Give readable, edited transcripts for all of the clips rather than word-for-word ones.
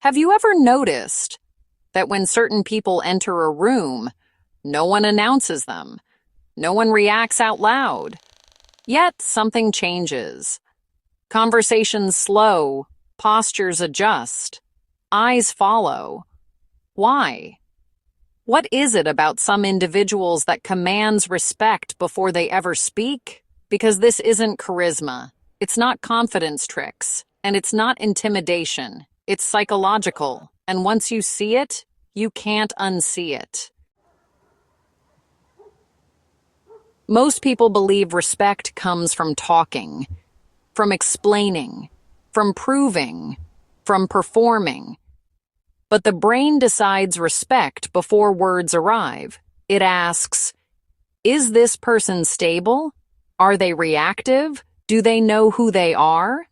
Have you ever noticed that when certain people enter a room, no one announces them, no one reacts out loud, yet something changes? Conversations slow, postures adjust, eyes follow. Why? What is it about some individuals that commands respect before they ever speak? Because this isn't charisma, it's not confidence tricks, and it's not intimidation. It's psychological, and once you see it, you can't unsee it. Most people believe respect comes from talking, from explaining, from proving, from performing. But the brain decides respect before words arrive. It asks, is this person stable? Are they reactive? Do they know who they are?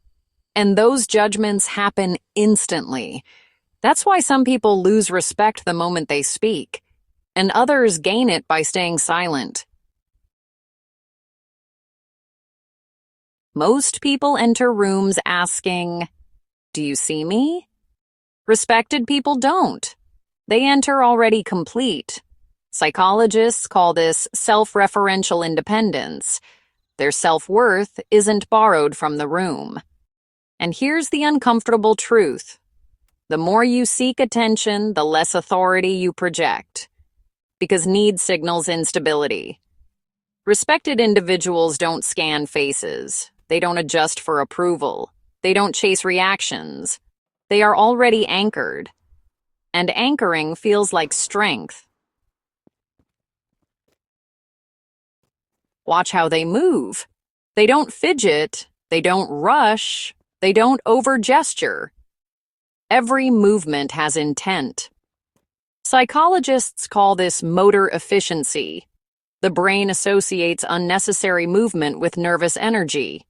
And those judgments happen instantly. That's why some people lose respect the moment they speak, and others gain it by staying silent. Most people enter rooms asking, "Do you see me?" Respected people don't. They enter already complete. Psychologists call this self-referential independence. Their self-worth isn't borrowed from the room. And here's the uncomfortable truth. The more you seek attention, the less authority you project. Because need signals instability. Respected individuals don't scan faces. They don't adjust for approval. They don't chase reactions. They are already anchored. And anchoring feels like strength. Watch how they move. They don't fidget. They don't rush. They don't over-gesture. Every movement has intent. Psychologists call this motor efficiency. The brain associates unnecessary movement with nervous energy.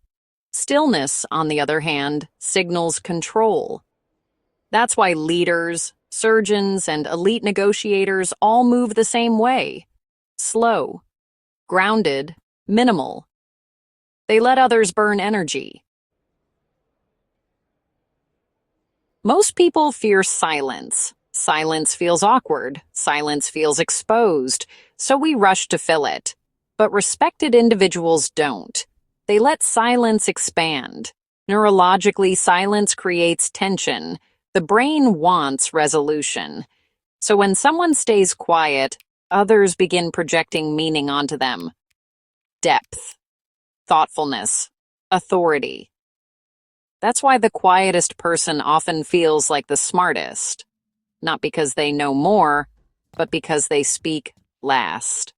Stillness, on the other hand, signals control. That's why leaders, surgeons, and elite negotiators all move the same way. Slow, grounded, minimal. They let others burn energy. Most people fear silence. Silence feels awkward. Silence feels exposed. So we rush to fill it. But respected individuals don't. They let silence expand. Neurologically, silence creates tension. The brain wants resolution. So when someone stays quiet, others begin projecting meaning onto them. Depth, thoughtfulness, authority. That's why the quietest person often feels like the smartest. Not because they know more, but because they speak last.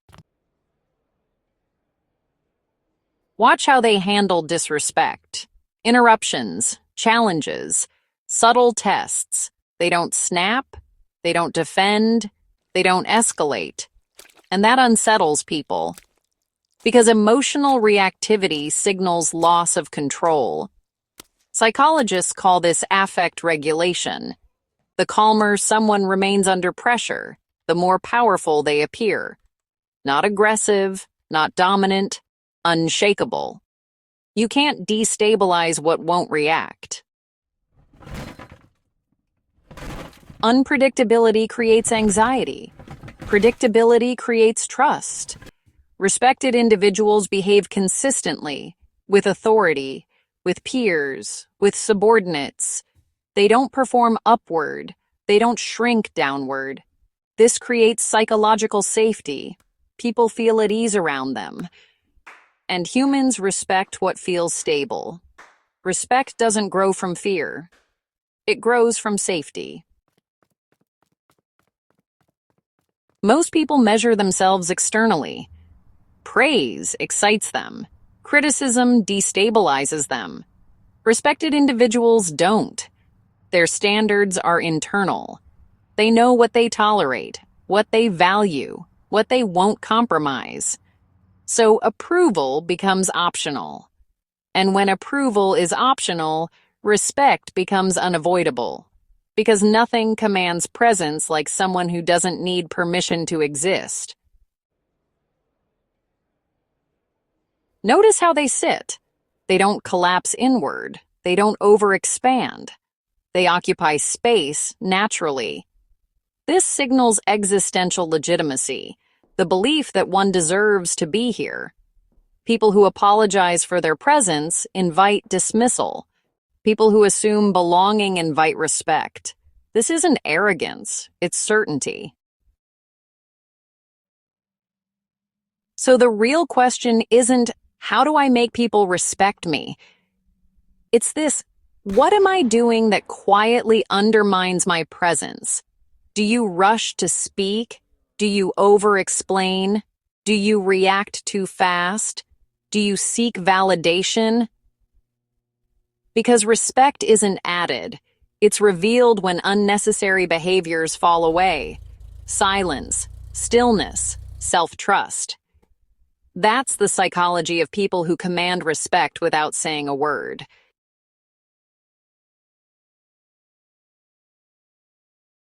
Watch how they handle disrespect, interruptions, challenges, subtle tests. They don't snap, they don't defend, they don't escalate. And that unsettles people. Because emotional reactivity signals loss of control. Psychologists call this affect regulation. The calmer someone remains under pressure, the more powerful they appear. Not aggressive, not dominant, unshakable. You can't destabilize what won't react. Unpredictability creates anxiety. Predictability creates trust. Respected individuals behave consistently, with authority, with peers, with subordinates. They don't perform upward. They don't shrink downward. This creates psychological safety. People feel at ease around them. And humans respect what feels stable. Respect doesn't grow from fear. It grows from safety. Most people measure themselves externally. Praise excites them. Criticism destabilizes them. Respected individuals don't. Their standards are internal. They know what they tolerate, what they value, what they won't compromise. So approval becomes optional. And when approval is optional, respect becomes unavoidable. Because nothing commands presence like someone who doesn't need permission to exist. Notice how they sit. They don't collapse inward. They don't overexpand. They occupy space naturally. This signals existential legitimacy, the belief that one deserves to be here. People who apologize for their presence invite dismissal. People who assume belonging invite respect. This isn't arrogance, it's certainty. So the real question isn't, how do I make people respect me? It's this, what am I doing that quietly undermines my presence? Do you rush to speak? Do you over-explain? Do you react too fast? Do you seek validation? Because respect isn't added. It's revealed when unnecessary behaviors fall away. Silence, stillness, self-trust. That's the psychology of people who command respect without saying a word.